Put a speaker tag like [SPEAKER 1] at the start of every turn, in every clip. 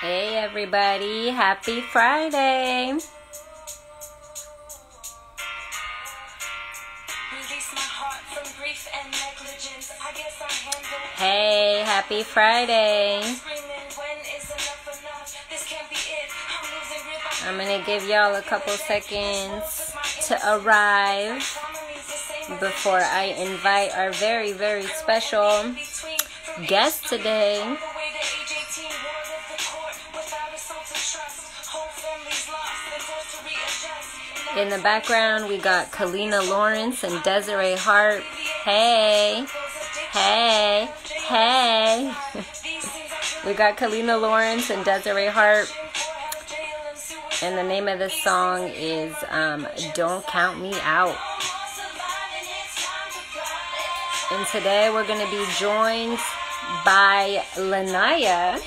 [SPEAKER 1] Hey everybody, happy Friday. Hey, happy Friday. I'm gonna give y'all a couple seconds to arrive before I invite our very, very special guest today. In the background, we got Kalina Lawrence and Desiree Hart. Hey, hey, hey. We got Kalina Lawrence and Desiree Hart. And the name of this song is Don't Count Me Out. And today we're going to be joined by Laniah.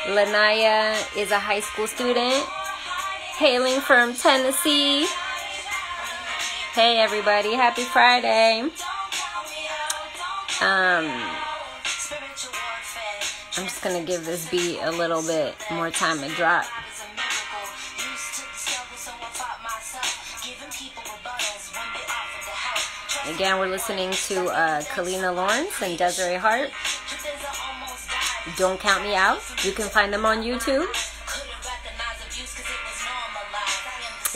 [SPEAKER 1] Laniah is a high school student hailing from Tennessee. Hey everybody, happy Friday. I'm just going to give this beat a little bit more time to drop. Again, we're listening to Kalina Lawrence and Desiree Hart. Don't Count Me Out. You can find them on YouTube.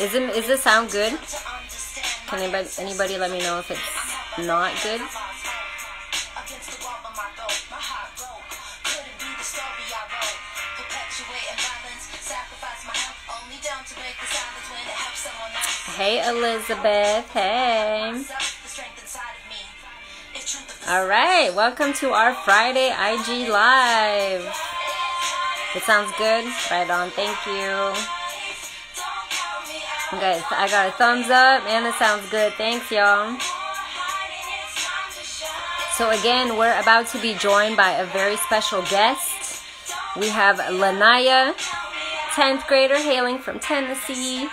[SPEAKER 1] Is this sound good? Can anybody let me know if it's not good? Hey Elizabeth, hey. Alright, welcome to our Friday IG Live. It sounds good? Right on, thank you. Guys, I got a thumbs up and it sounds good. Thanks, y'all. So again, we're about to be joined by a very special guest. We have Laniah, 10th grader hailing from Tennessee.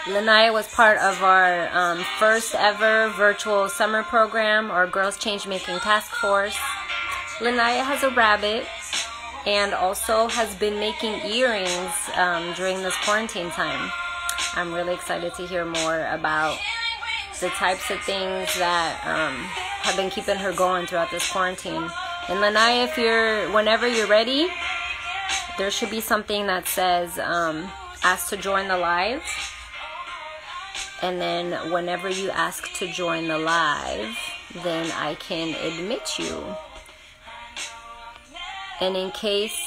[SPEAKER 1] Laniah was part of our first ever virtual summer program, our Girls Change Making Task Force. Laniah has a rabbit and also has been making earrings during this quarantine time. I'm really excited to hear more about the types of things that have been keeping her going throughout this quarantine. And Laniah, whenever you're ready, there should be something that says ask to join the live. And then whenever you ask to join the live, then I can admit you. And in case...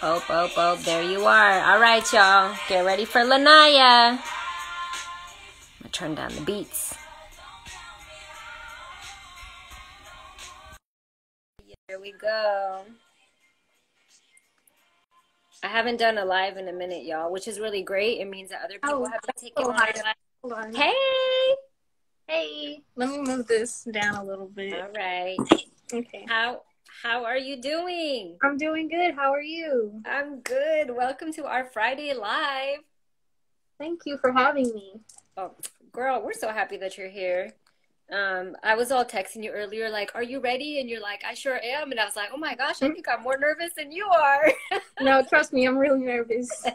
[SPEAKER 1] Oh, there you are. All right, y'all. Get ready for Laniah. I'm going to turn down the beats. Here we go. I haven't done a live in a minute, y'all, which is really great. It means that other people have been taking on our live.
[SPEAKER 2] Hold on.
[SPEAKER 1] Hey!
[SPEAKER 2] Hey! Let me move this down a little bit.
[SPEAKER 1] All right.
[SPEAKER 2] Okay.
[SPEAKER 1] How are you doing?
[SPEAKER 2] I'm doing good. How are you?
[SPEAKER 1] I'm good. Welcome to our Friday Live.
[SPEAKER 2] Thank you for having me.
[SPEAKER 1] Oh, girl, we're so happy that you're here. I was all texting you earlier, like, are you ready? And you're like, I sure am. And I was like, oh my gosh, I think I'm more nervous than you are.
[SPEAKER 2] No, trust me, I'm really nervous.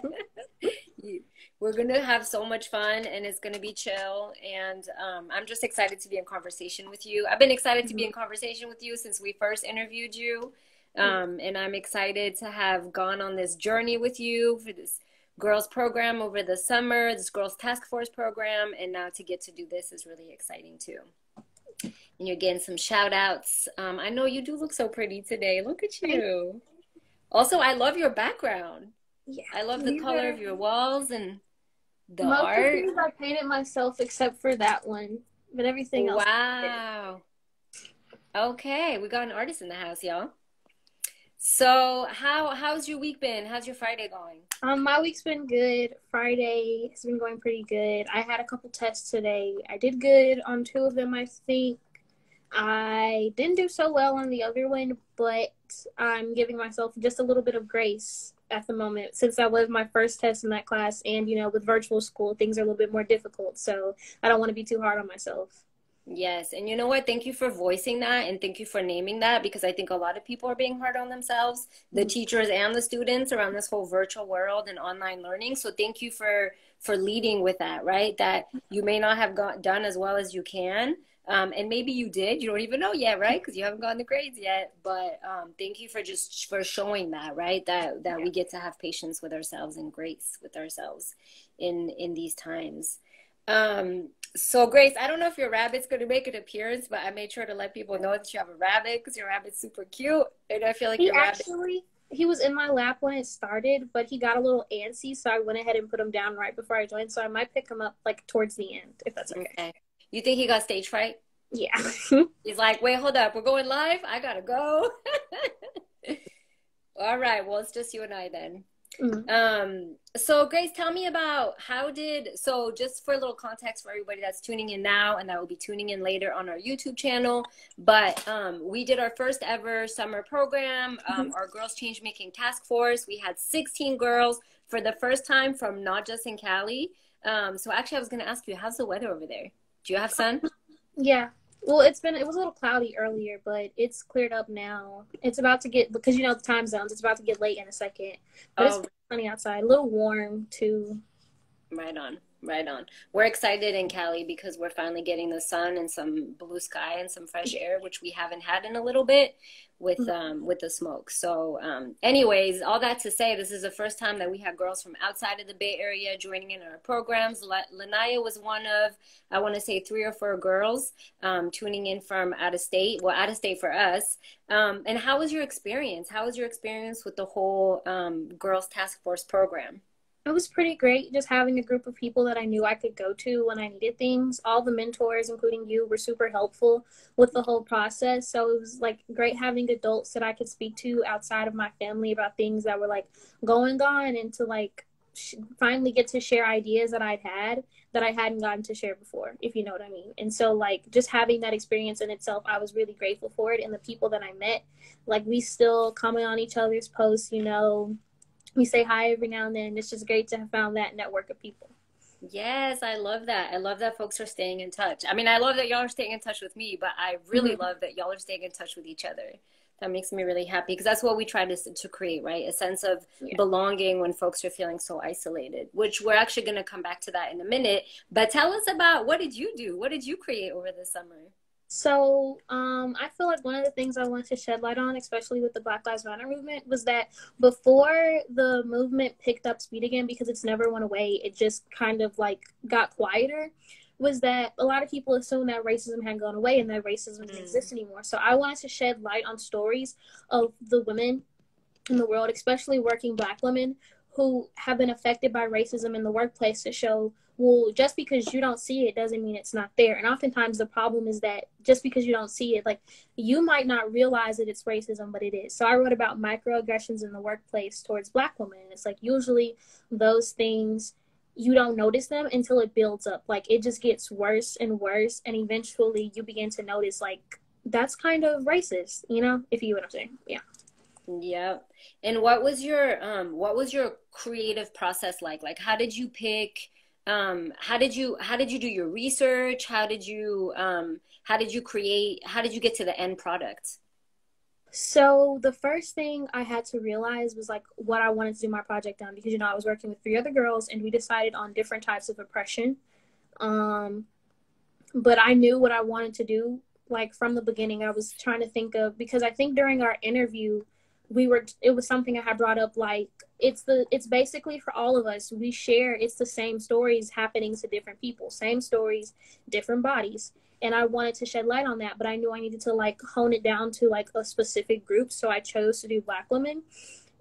[SPEAKER 1] We're going to have so much fun and it's going to be chill. And I'm just excited to be in conversation with you. I've been excited to be in conversation with you since we first interviewed you. And I'm excited to have gone on this journey with you for this girls program over the summer, this girls task force program. And now to get to do this is really exciting too. And you're getting some shout outs. I know you do look so pretty today. Look at you. Also, I love your background.
[SPEAKER 2] Yeah,
[SPEAKER 1] I love the color of your walls and the
[SPEAKER 2] most
[SPEAKER 1] art.
[SPEAKER 2] of these I painted myself except for that one. But everything else.
[SPEAKER 1] Wow. Okay, we got an artist in the house, y'all. So how's your week been? How's your Friday going?
[SPEAKER 2] My week's been good. Friday has been going pretty good. I had a couple tests today. I did good on 2 of them, I think. I didn't do so well on the other one, but I'm giving myself just a little bit of grace at the moment since that was my first test in that class. And, with virtual school, things are a little bit more difficult. So I don't want to be too hard on myself.
[SPEAKER 1] Yes, and you know what? Thank you for voicing that and thank you for naming that because I think a lot of people are being hard on themselves, the
[SPEAKER 2] Mhm.
[SPEAKER 1] teachers and the students around this whole virtual world and online learning. So thank you for leading with that, right? That you may not have done as well as you can. And maybe you did. You don't even know yet, right? Because you haven't gotten the grades yet. But thank you for just for showing that, right? That
[SPEAKER 2] Yeah.
[SPEAKER 1] we get to have patience with ourselves and grace with ourselves in these times. Um, so Grace, I don't know if your rabbit's going to make an appearance, but I made sure to let people know that you have a rabbit because your rabbit's super cute, and I feel like
[SPEAKER 2] He
[SPEAKER 1] your rabbit.
[SPEAKER 2] actually he was in my lap when it started, but he got a little antsy, so I went ahead and put him down right before I joined. So I might pick him up like towards the end, if that's okay.
[SPEAKER 1] Okay. You think he got stage fright?
[SPEAKER 2] Yeah.
[SPEAKER 1] He's like, wait, hold up, we're going live. I gotta go. All right. Well, it's just you and I then.
[SPEAKER 2] Mhm.
[SPEAKER 1] So Grace, tell me about so just for a little context for everybody that's tuning in now and that will be tuning in later on our YouTube channel, but we did our first ever summer program, our Girls Change Making Task Force. We had 16 girls for the first time from not just in Cali. So actually I was going to ask you, how's the weather over there? Do you have sun?
[SPEAKER 2] Yeah. Well, it was a little cloudy earlier, but it's cleared up now. It's about to get, because you know the time zones, it's about to get late in a second. But it's
[SPEAKER 1] Oh,
[SPEAKER 2] sunny outside, a little warm too.
[SPEAKER 1] right on, right on. We're excited in Cali because we're finally getting the sun and some blue sky and some fresh air, which we haven't had in a little bit with the smoke. So, anyways, all that to say, this is the first time that we have girls from outside of the Bay Area joining in our programs. Laniah was one of, I want to say, 3 or 4 girls tuning in from out of state. Well, out of state for us. And how was your experience? How was your experience with the whole Girls Task Force program?
[SPEAKER 2] It was pretty great just having a group of people that I knew I could go to when I needed things. All the mentors, including you, were super helpful with the whole process. So it was like great having adults that I could speak to outside of my family about things that were like going on and to like finally get to share ideas that I'd had that I hadn't gotten to share before, if you know what I mean. And so like just having that experience in itself, I was really grateful for it. And the people that I met, like we still comment on each other's posts, you know, we say hi every now and then. It's just great to have found that network of people.
[SPEAKER 1] Yes, I love that. I love that folks are staying in touch. I mean, I love that y'all are staying in touch with me, but I really
[SPEAKER 2] Mm-hmm.
[SPEAKER 1] love that y'all are staying in touch with each other. That makes me really happy because that's what we try to create, right? A sense of
[SPEAKER 2] Yeah.
[SPEAKER 1] belonging when folks are feeling so isolated, which we're actually going to come back to that in a minute. But tell us about what did you do? What did you create over the summer?
[SPEAKER 2] So, I feel like one of the things I wanted to shed light on, especially with the Black Lives Matter movement, was that before the movement picked up speed again, because it's never went away, it just kind of like got quieter, was that a lot of people assumed that racism had gone away and that racism didn't exist anymore. So I wanted to shed light on stories of the women in the world, especially working Black women who have been affected by racism in the workplace to show, well, just because you don't see it doesn't mean it's not there. And oftentimes the problem is that just because you don't see it, like you might not realize that it's racism, but it is. So I wrote about microaggressions in the workplace towards Black women. And it's like usually those things, you don't notice them until it builds up. Like it just gets worse and worse. And eventually you begin to notice like that's kind of racist, you know, if you know what I'm saying. Yeah.
[SPEAKER 1] Yep. And what was your creative process like? Like how did you pick how did you do your research? How did you create how did you get to the end product?
[SPEAKER 2] So the first thing I had to realize was like what I wanted to do my project on because you know I was working with 3 other girls and we decided on different types of oppression. Um, but I knew what I wanted to do like from the beginning. I was trying to think of because I think during our interview it was something I had brought up like it's basically for all of us. We share it's the same stories happening to different people, same stories, different bodies. And I wanted to shed light on that, but I knew I needed to like hone it down to like a specific group. So I chose to do Black women.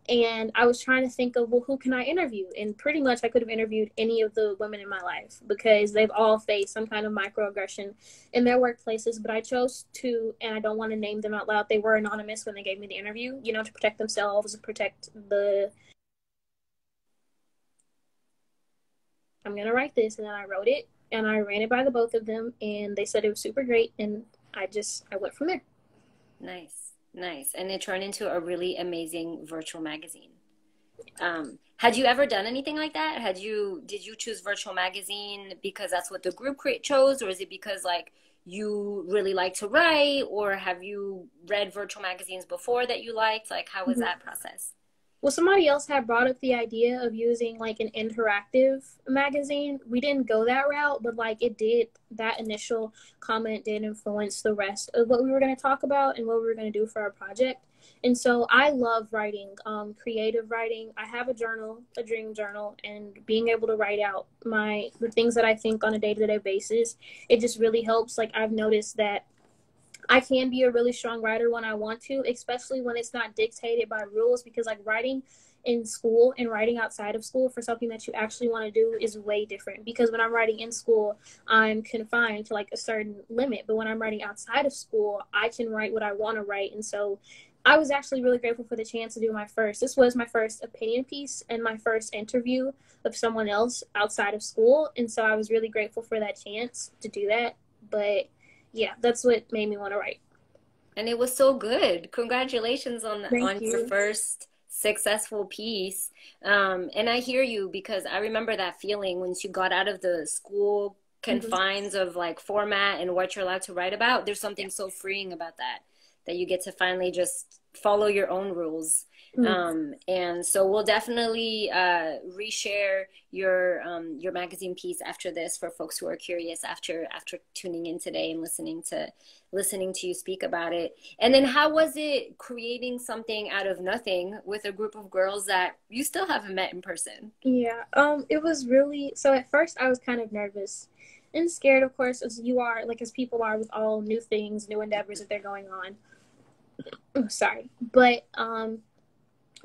[SPEAKER 2] And I was trying to think of, well, who can I interview? And pretty much I could have interviewed any of the women in my life because they've all faced some kind of microaggression in their workplaces. But I chose to, and I don't want to name them out loud. They were anonymous when they gave me the interview, you know, to protect themselves, to protect the. I'm going to write this. And then I wrote it and I ran it by the both of them. And they said it was super great. And I went from there.
[SPEAKER 1] Nice. Nice. And it turned into a really amazing virtual magazine. Had you ever done anything like that? Did you choose virtual magazine because that's what the group chose, or is it because like you really like to write, or have you read virtual magazines before that you liked? Like, how was that process?
[SPEAKER 2] Well, somebody else had brought up the idea of using like an interactive magazine. We didn't go that route, but like that initial comment did influence the rest of what we were going to talk about and what we were going to do for our project. And so I love writing, creative writing. I have a journal, a dream journal, and being able to write out the things that I think on a day-to-day basis, it just really helps. Like, I've noticed that I can be a really strong writer when I want to, especially when it's not dictated by rules, because like writing in school and writing outside of school for something that you actually want to do is way different. Because when I'm writing in school, I'm confined to like a certain limit, but when I'm writing outside of school, I can write what I want to write. And so I was actually really grateful for the chance to do this was my first opinion piece and my first interview of someone else outside of school. And so I was really grateful for that chance to do that. But yeah, that's what made me want to write.
[SPEAKER 1] And it was so good. Congratulations on
[SPEAKER 2] Thank
[SPEAKER 1] your
[SPEAKER 2] you.
[SPEAKER 1] first successful piece. And I hear you, because I remember that feeling once you got out of the school confines of like format and what you're allowed to write about. There's something so freeing about that you get to finally just follow your own rules. And so we'll definitely reshare your magazine piece after this for folks who are curious after tuning in today and listening to you speak about it. And then how was it creating something out of nothing with a group of girls that you still haven't met in person?
[SPEAKER 2] Yeah, it was really, so at first I was kind of nervous and scared, of course, as you are, like as people are with all new things, new endeavors that they're going on. Oh, sorry. But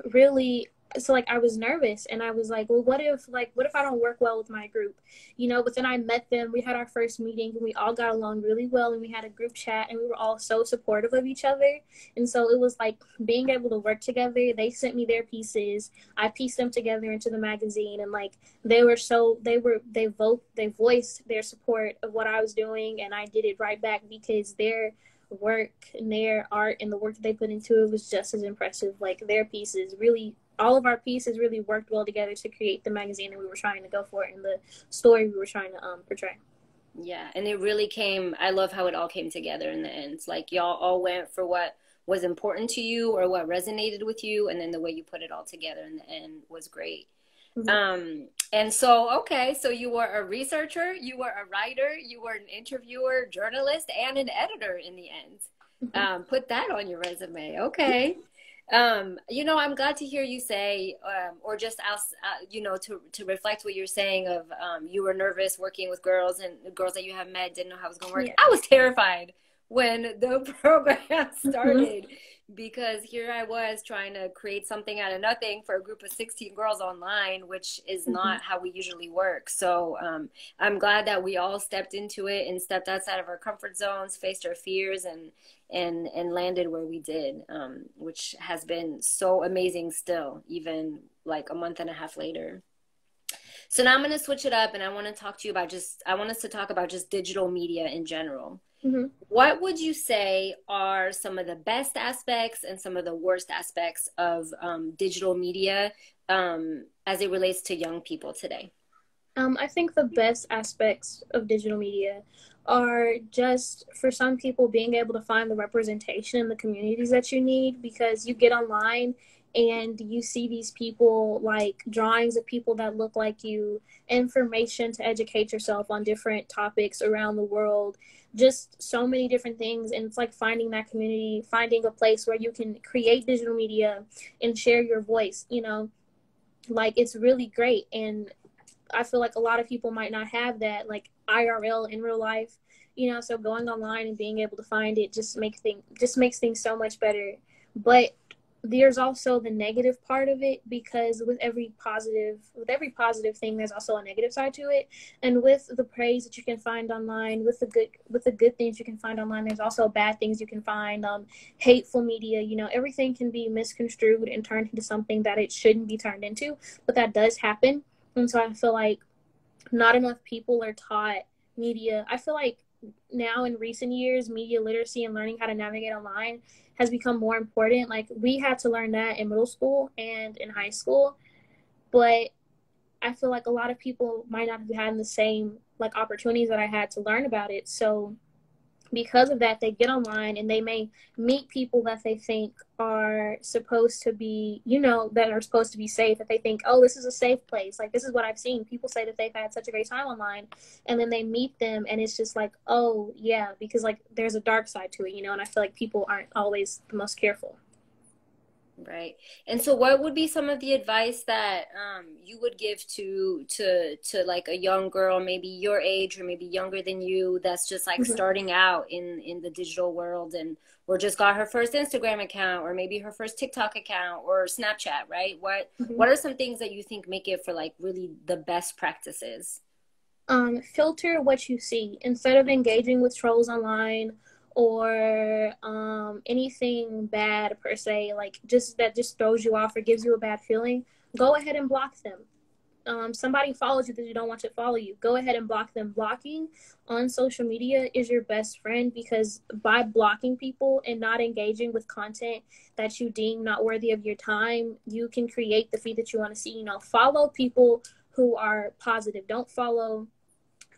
[SPEAKER 2] really, so like I was nervous and I was like, well, what if I don't work well with my group, but then I met them. We had our first meeting and we all got along really well, and we had a group chat and we were all so supportive of each other. And so it was like being able to work together. They sent me their pieces, I pieced them together into the magazine, and like they voiced their support of what I was doing, and I did it right back, because their work and their art and the work that they put into it was just as impressive. Like their pieces really, all of our pieces really worked well together to create the magazine that we were trying to go for and the story we were trying to portray.
[SPEAKER 1] Yeah, and it really came, I love how it all came together in the end. It's like y'all all went for what was important to you or what resonated with you, and then the way you put it all together in the end was great. And so, okay, so you were a researcher, you were a writer, you were an interviewer, journalist, and an editor in the end. Put that on your resume. Okay. I'm glad to hear you say, or just ask, to reflect what you're saying of, you were nervous working with girls, and the girls that you have met didn't know how it was going to work. Yeah. I was terrified when the program started, because here I was trying to create something out of nothing for a group of 16 girls online, which is not how we usually work. So I'm glad that we all stepped into it and stepped outside of our comfort zones, faced our fears, and landed where we did, which has been so amazing still, even like a month and a half later. So now I'm going to switch it up, and I want to talk to you about I want us to talk about just digital media in general. What would you say are some of the best aspects and some of the worst aspects of digital media as it relates to young people today?
[SPEAKER 2] I think the best aspects of digital media are just, for some people, being able to find the representation in the communities that you need, because you get online and you see these people, like drawings of people that look like you, information to educate yourself on different topics around the world, just so many different things. And it's like finding that community, finding a place where you can create digital media and share your voice, like it's really great. And I feel like a lot of people might not have that, like IRL in real life, so going online and being able to find it just makes things so much better. But there's also the negative part of it, because with every positive thing, there's also a negative side to it. And with the praise that you can find online, with the good things you can find online, there's also bad things you can find. Hateful media, everything can be misconstrued and turned into something that it shouldn't be turned into, but that does happen. And so I feel like not enough people are taught media. I feel like now in recent years, media literacy and learning how to navigate online has become more important. Like we had to learn that in middle school and in high school, but I feel like a lot of people might not have had the same like opportunities that I had to learn about it. So because of that, they get online and they may meet people that they think are supposed to be, that are supposed to be safe, that they think, oh, this is a safe place. Like, this is what I've seen. People say that they've had such a great time online, and then they meet them and it's just like, oh, yeah, because, like, there's a dark side to it, and I feel like people aren't always the most careful.
[SPEAKER 1] Right. And so what would be some of the advice that you would give to like a young girl, maybe your age or maybe younger than you, that's just like starting out in the digital world, and or just got her first Instagram account or maybe her first TikTok account or Snapchat, right? What are some things that you think make it for like really the best practices?
[SPEAKER 2] Filter what you see instead of engaging with trolls online or anything bad per se, like that just throws you off or gives you a bad feeling. Go ahead and block them. Somebody follows you that you don't want to follow you, go ahead and block them. Blocking on social media is your best friend, because by blocking people and not engaging with content that you deem not worthy of your time, you can create the feed that you want to see. Follow people who are positive.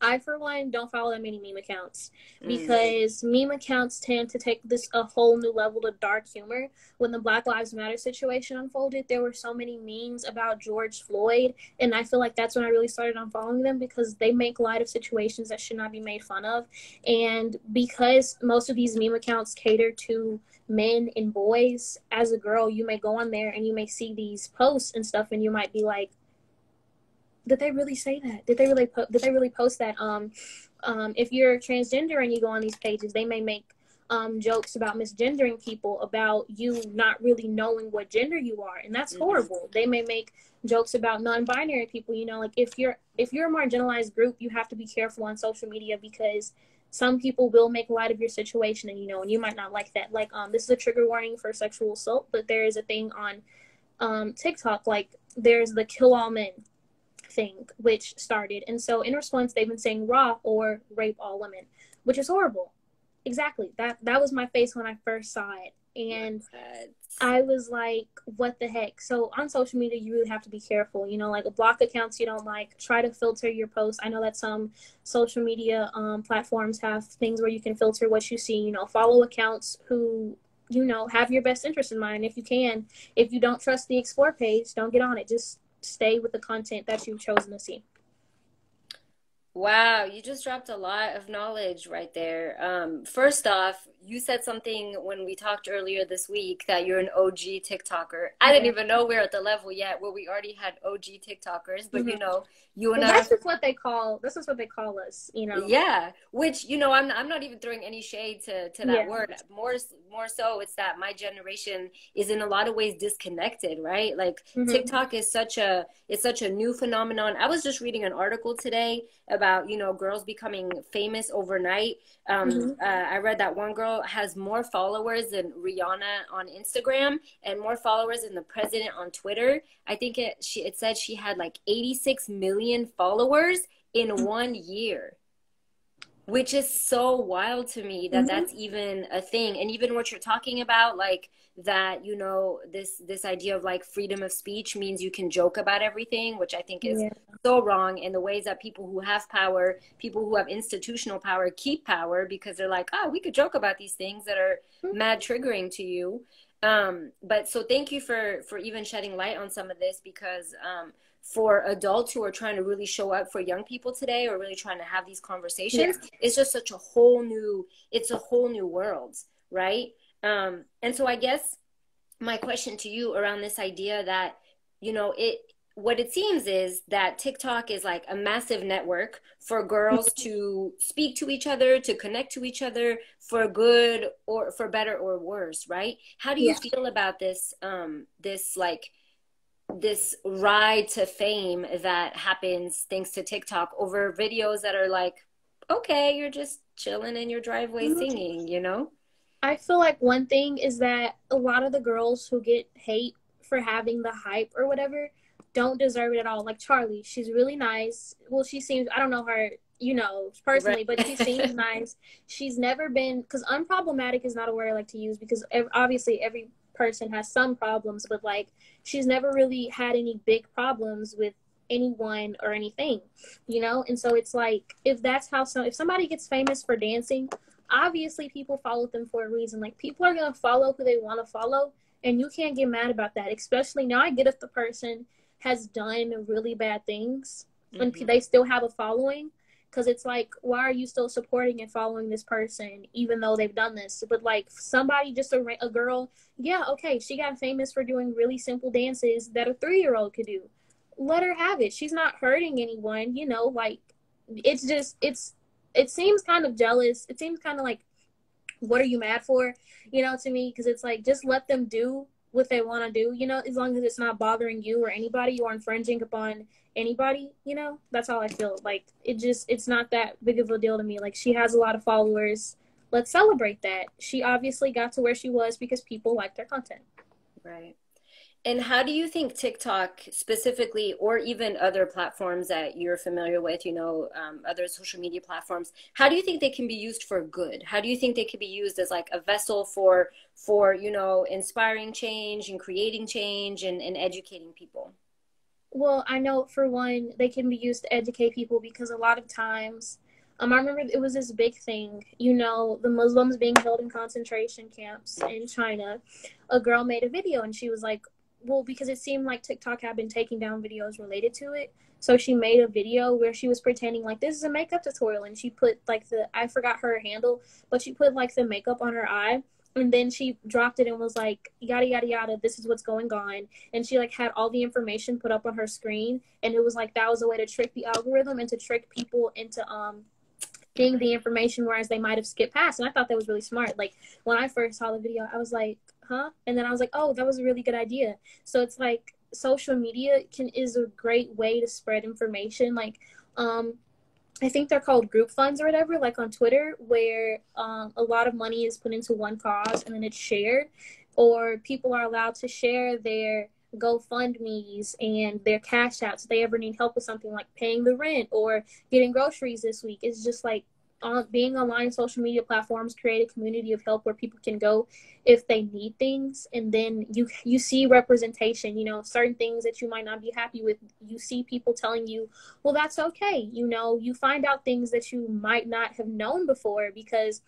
[SPEAKER 2] I, for one, don't follow that many meme accounts, because meme accounts tend to take this a whole new level of dark humor. When the Black Lives Matter situation unfolded, there were so many memes about George Floyd, and I feel like that's when I really started unfollowing them, because they make light of situations that should not be made fun of. And because most of these meme accounts cater to men and boys, as a girl, you may go on there and you may see these posts and stuff, and you might be like, did they really say that? Did they really post that? If you're transgender and you go on these pages, they may make jokes about misgendering people, about you not really knowing what gender you are, and that's horrible. They may make jokes about non-binary people. Like, if you're a marginalized group, you have to be careful on social media, because some people will make light of your situation, and and you might not like that. Like, this is a trigger warning for sexual assault, but there is a thing on TikTok, like there's the kill all men thing, which started, and so in response they've been saying raw or rape all women, which is horrible. Exactly, that was my face when I first saw it, and I was like, what the heck? So on social media, you really have to be careful, like block accounts you don't like, try to filter your posts. I know that some social media platforms have things where you can filter what you see. Follow accounts who have your best interest in mind. If you don't trust the explore page, don't get on it. Just stay with the content that you've chosen to see.
[SPEAKER 1] Wow, you just dropped a lot of knowledge right there. First off, you said something when we talked earlier this week that you're an OG TikToker. I didn't even know we're at the level yet where we already had OG TikTokers, but you and I.
[SPEAKER 2] That's just what they call. This is what they call us.
[SPEAKER 1] Yeah, which I'm not even throwing any shade to that word. More so, it's that my generation is in a lot of ways disconnected, right? Like TikTok is such a new phenomenon. I was just reading an article today about girls becoming famous overnight. I read that one girl has more followers than Rihanna on Instagram and more followers than the president on Twitter. I think it said she had like 86 million followers in 1 year, which is so wild to me that that's even a thing. And even what you're talking about, like that, this idea of like freedom of speech means you can joke about everything, which I think is so wrong, in the ways that people who have power, people who have institutional power, keep power because they're like, oh, we could joke about these things that are mad triggering to you. But so thank you for even shedding light on some of this, because for adults who are trying to really show up for young people today, or really trying to have these conversations, it's just such a whole new world, right? And so I guess my question to you around this idea that, what it seems is that TikTok is like a massive network for girls to speak to each other, to connect to each other, for good or for better or worse, right? How do you feel about this, this ride to fame that happens thanks to TikTok over videos that are like, okay, you're just chilling in your driveway singing,
[SPEAKER 2] I feel like one thing is that a lot of the girls who get hate for having the hype or whatever don't deserve it at all. Like Charlie, she's really nice. Well, she seems, I don't know her, personally, but she seems nice. She's never been, because unproblematic is not a word I like to use, because obviously every person has some problems, but like she's never really had any big problems with anyone or anything, And so it's like, if somebody gets famous for dancing, obviously people follow them for a reason. Like, people are gonna follow who they want to follow, and you can't get mad about that. Especially now, I get if the person has done really bad things and they still have a following, because it's like, why are you still supporting and following this person even though they've done this? But like, somebody, just a girl, yeah, okay, she got famous for doing really simple dances that a 3-year-old could do. Let her have it. She's not hurting anyone, you know. Like, it's just, it seems kind of jealous. It seems kind of like, what are you mad for, you know, to me? Because it's like, just let them do what they want to do, you know, as long as it's not bothering you or anybody or infringing upon anybody, you know. That's how I feel. Like, it's not that big of a deal to me. Like, she has a lot of followers. Let's celebrate that. She obviously got to where she was because people liked her content.
[SPEAKER 1] Right. And how do you think TikTok specifically, or even other platforms that you're familiar with, you know, other social media platforms, how do you think they can be used for good? How do you think they could be used as like a vessel for, you know, inspiring change and creating change and educating people?
[SPEAKER 2] Well, I know, for one, they can be used to educate people, because a lot of times, I remember it was this big thing, you know, the Muslims being held in concentration camps in China. A girl made a video and she was like, well, because it seemed like TikTok had been taking down videos related to it. So she made a video where she was pretending like this is a makeup tutorial, and she put like I forgot her handle, but she put like the makeup on her eye. And then she dropped it and was like, yada, yada, yada, this is what's going on. And she like had all the information put up on her screen. And it was like, that was a way to trick the algorithm and to trick people into seeing the information, whereas they might have skipped past. And I thought that was really smart. Like, when I first saw the video, I was like, huh? And then I was like, oh, that was a really good idea. So it's like, social media is a great way to spread information. Like, I think they're called group funds or whatever, like on Twitter, where a lot of money is put into one cause and then it's shared, or people are allowed to share their GoFundMes and their cash outs if they ever need help with something like paying the rent or getting groceries this week. It's just like, being online social media platforms create a community of help where people can go if they need things. And then you see representation, you know, certain things that you might not be happy with, you see people telling you, well, that's okay. You know, you find out things that you might not have known before, because,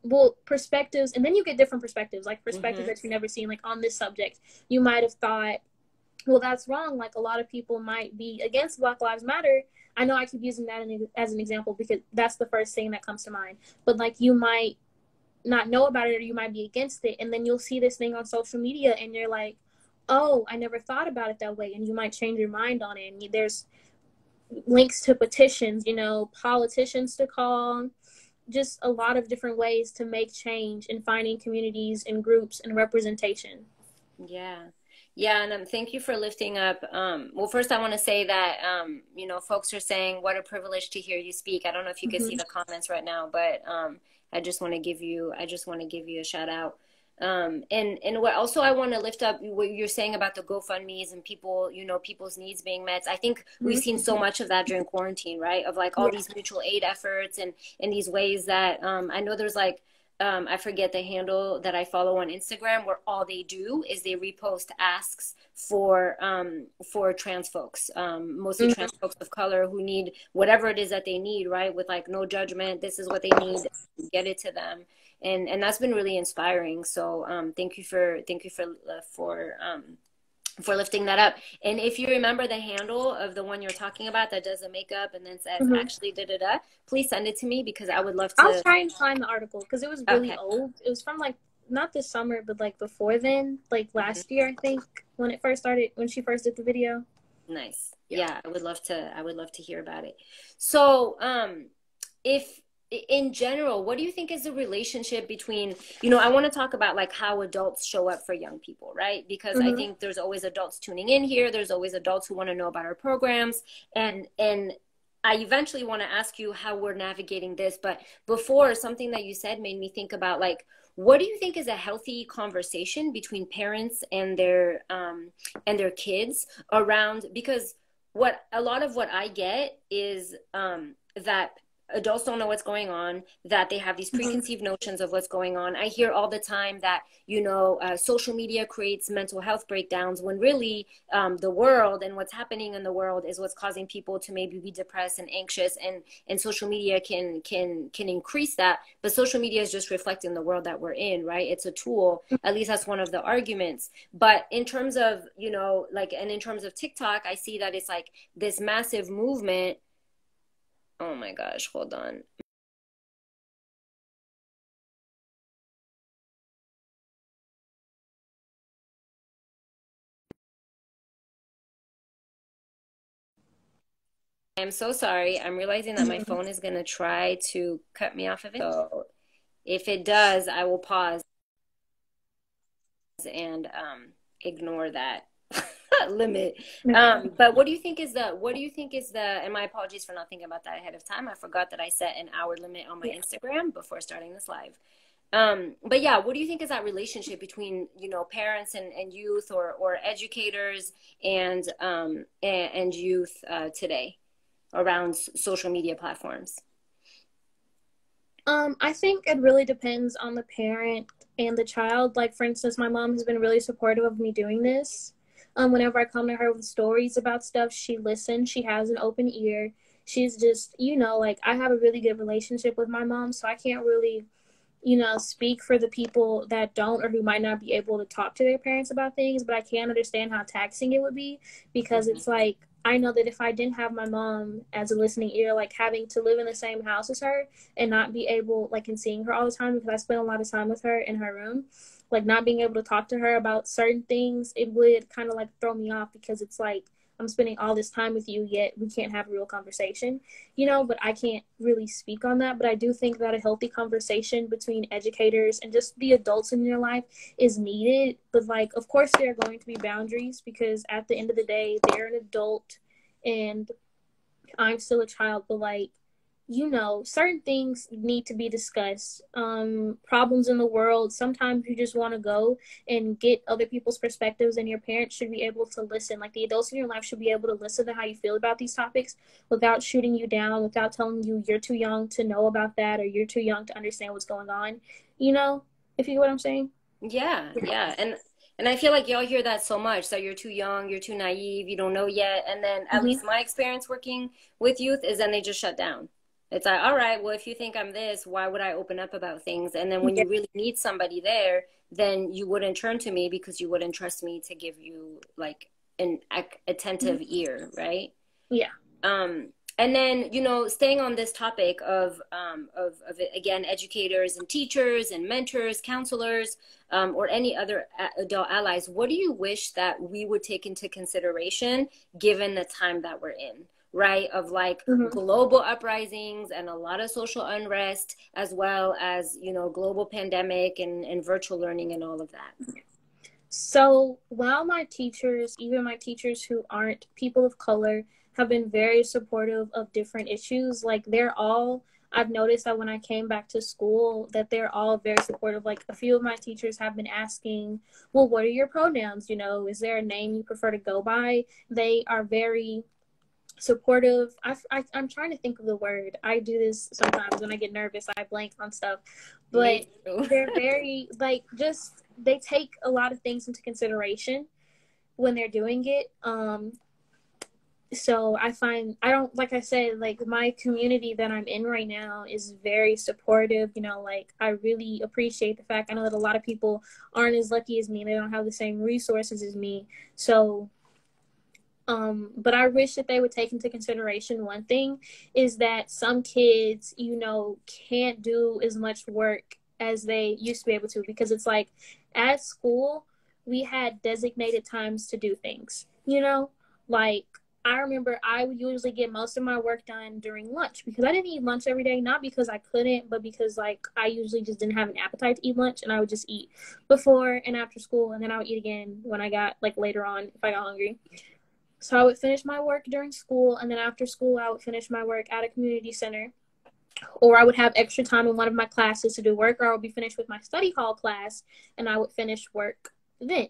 [SPEAKER 2] well, perspectives, and then you get different perspectives, like perspectives that you've never seen, like on this subject. You might have thought, well, that's wrong. Like, a lot of people might be against Black Lives Matter. I know I keep using that as an example because that's the first thing that comes to mind. But like, you might not know about it, or you might be against it. And then you'll see this thing on social media and you're like, oh, I never thought about it that way. And you might change your mind on it. And there's links to petitions, you know, politicians to call, just a lot of different ways to make change and finding communities and groups and representation.
[SPEAKER 1] Yeah. Yeah, and thank you for lifting up. Well, first I want to say that, you know, folks are saying, what a privilege to hear you speak. I don't know if you can see the comments right now, but I just want to give you a shout out. And what also I want to lift up what you're saying about the GoFundMes and people, you know, people's needs being met. I think we've seen so much of that during quarantine, right? Of like all these mutual aid efforts and these ways that I know there's like, I forget the handle that I follow on Instagram, where all they do is they repost asks for trans folks, mostly trans folks of color who need whatever it is that they need, right? With like no judgment, this is what they need, get it to them, and that's been really inspiring. So thank you for lifting that up. And if you remember the handle of the one you're talking about that does the makeup and then says actually da-da-da, please send it to me, because I would love to.
[SPEAKER 2] I'll try and find the article, because it was really old. It was from like, not this summer, but like before then, like last year, I think, when it first started, when she first did the video.
[SPEAKER 1] Nice. Yeah, I would love to hear about it. So if in general, what do you think is the relationship between, you know, I want to talk about like how adults show up for young people, right? Because I think there's always adults tuning in here. There's always adults who want to know about our programs. And I eventually want to ask you how we're navigating this. But before, something that you said made me think about, like, what do you think is a healthy conversation between parents and their kids around, because a lot of what I get is that adults don't know what's going on, that they have these preconceived notions of what's going on. I hear all the time that, social media creates mental health breakdowns, when really the world and what's happening in the world is what's causing people to maybe be depressed and anxious, and social media can increase that. But social media is just reflecting the world that we're in, right? It's a tool. At least that's one of the arguments. But in terms of, and in terms of TikTok, I see that it's like this massive movement. Oh my gosh, hold on. I'm so sorry. I'm realizing that my phone is going to try to cut me off of it. So if it does, I will pause and ignore that limit. But what do you think is the, and my apologies for not thinking about that ahead of time. I forgot that I set an hour limit on my Instagram before starting this live. But yeah, what do you think is that relationship between, parents and youth, or educators and youth today around social media platforms?
[SPEAKER 2] I think it really depends on the parent and the child. Like, for instance, my mom has been really supportive of me doing this. Whenever I come to her with stories about stuff, she listens. She has an open ear. She's just, like, I have a really good relationship with my mom, so I can't really, speak for the people that don't, or who might not be able to talk to their parents about things, but I can understand how taxing it would be, because it's like, I know that if I didn't have my mom as a listening ear, like having to live in the same house as her and not be able, like, and seeing her all the time, because I spend a lot of time with her in her room, like not being able to talk to her about certain things, it would kind of like throw me off, because it's like, I'm spending all this time with you, yet we can't have a real conversation, but I can't really speak on that. But I do think that a healthy conversation between educators and just the adults in your life is needed. But, like, of course, there are going to be boundaries, because at the end of the day, they're an adult and I'm still a child. But, like, certain things need to be discussed. Problems in the world, sometimes you just want to go and get other people's perspectives, and your parents should be able to listen. Like, the adults in your life should be able to listen to how you feel about these topics without shooting you down, without telling you you're too young to know about that, or you're too young to understand what's going on, if you get what I'm saying.
[SPEAKER 1] Yeah. And I feel like y'all hear that so much. So you're too young, you're too naive, you don't know yet. And then at least my experience working with youth is then they just shut down. It's like, all right, well, if you think I'm this, why would I open up about things? And then when you really need somebody there, then you wouldn't turn to me, because you wouldn't trust me to give you like an attentive ear, right?
[SPEAKER 2] Yeah.
[SPEAKER 1] And then, staying on this topic of again, educators and teachers and mentors, counselors, or any other adult allies, what do you wish that we would take into consideration given the time that we're in? Right, of like global uprisings and a lot of social unrest, as well as, global pandemic and virtual learning and all of that.
[SPEAKER 2] So while my teachers, even my teachers who aren't people of color, have been very supportive of different issues, like I've noticed that when I came back to school, that they're all very supportive. Like, a few of my teachers have been asking, well, what are your pronouns? Is there a name you prefer to go by? They are very supportive. I'm trying to think of the word. I do this sometimes when I get nervous. I blank on stuff, but they're very they take a lot of things into consideration when they're doing it. So like I said, like, my community that I'm in right now is very supportive. Like, I really appreciate the fact, I know that a lot of people aren't as lucky as me. They don't have the same resources as me. So but I wish that they would take into consideration one thing, is that some kids, can't do as much work as they used to be able to, because it's like, at school, we had designated times to do things, like, I remember I would usually get most of my work done during lunch, because I didn't eat lunch every day, not because I couldn't, but because, like, I usually just didn't have an appetite to eat lunch, and I would just eat before and after school, and then I would eat again when I got, like, later on if I got hungry. So I would finish my work during school, and then after school, I would finish my work at a community center, or I would have extra time in one of my classes to do work, or I would be finished with my study hall class, and I would finish work then.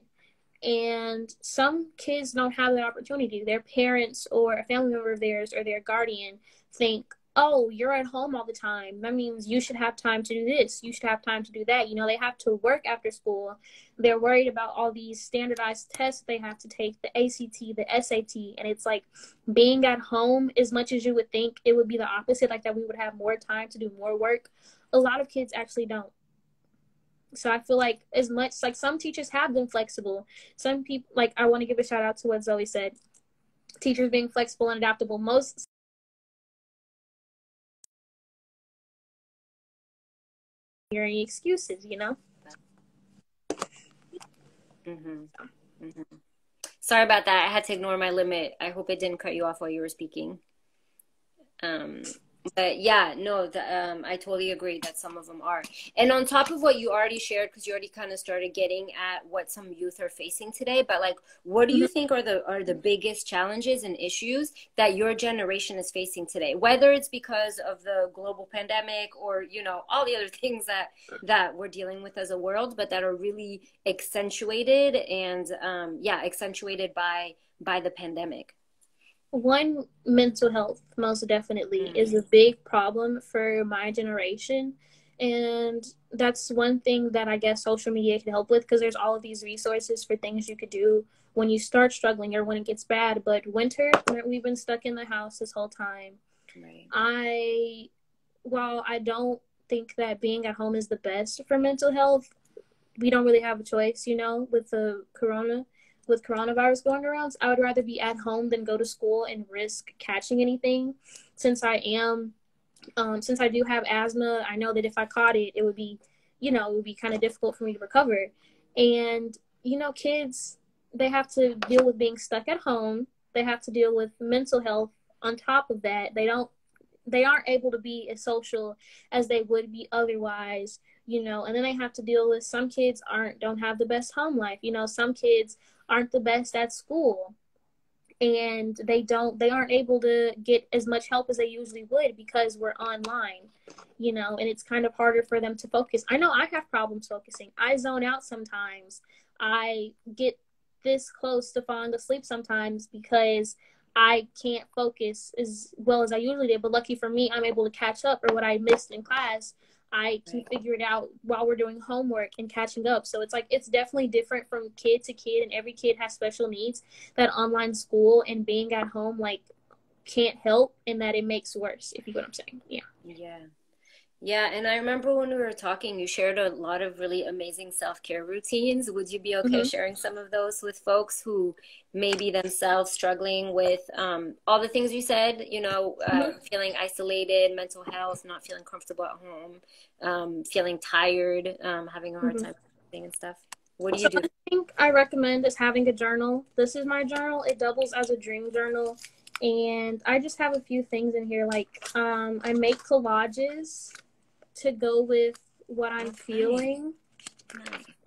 [SPEAKER 2] And some kids don't have that opportunity. Their parents or a family member of theirs or their guardian think, oh, you're at home all the time. That means you should have time to do this. You should have time to do that. You know, they have to work after school. They're worried about all these standardized tests they have to take, the ACT, the SAT. And it's like being at home, as much as you would think it would be the opposite, like that we would have more time to do more work. A lot of kids actually don't. So I feel like as much, like some teachers have been flexible. Some people, like I want to give a shout out to what Zoe said. Teachers being flexible and adaptable. Most hearing excuses, you know?
[SPEAKER 1] Sorry about that. I had to ignore my limit. I hope it didn't cut you off while you were speaking. But yeah, no, I totally agree that some of them are. And on top of what you already shared, because you already kind of started getting at what some youth are facing today, but like, what do you think are the biggest challenges and issues that your generation is facing today? Whether it's because of the global pandemic or, you know, all the other things that we're dealing with as a world, but that are really accentuated and accentuated by the pandemic.
[SPEAKER 2] One, mental health, most definitely, is a big problem for my generation. And that's one thing that I guess social media can help with, because there's all of these resources for things you could do when you start struggling or when it gets bad. But winter, we've been stuck in the house this whole time. Right. While I don't think that being at home is the best for mental health, we don't really have a choice, you know, with coronavirus going around. So I would rather be at home than go to school and risk catching anything. Since I do have asthma, I know that if I caught it, it would be kind of difficult for me to recover. And, you know, kids, they have to deal with being stuck at home. They have to deal with mental health on top of that. They aren't able to be as social as they would be otherwise, you know, and then they have to deal with, some kids don't have the best home life. You know, some kids aren't the best at school, and they aren't able to get as much help as they usually would because we're online, you know, and it's kind of harder for them to focus. I know I have problems focusing. I zone out sometimes. I get this close to falling asleep sometimes because I can't focus as well as I usually did. But lucky for me, I'm able to catch up, or what I missed in class, I can figure it out while we're doing homework and catching up. So it's like, it's definitely different from kid to kid, and every kid has special needs that online school and being at home like can't help, and that it makes worse, if you get what I'm saying.
[SPEAKER 1] Yeah, and I remember when we were talking, you shared a lot of really amazing self-care routines. Would you be okay sharing some of those with folks who may be themselves struggling with all the things you said, you know, feeling isolated, mental health, not feeling comfortable at home, feeling tired, having a hard time and stuff? What do you do?
[SPEAKER 2] I think I recommend is having a journal. This is my journal. It doubles as a dream journal. And I just have a few things in here. Like, I make collages to go with what I'm feeling.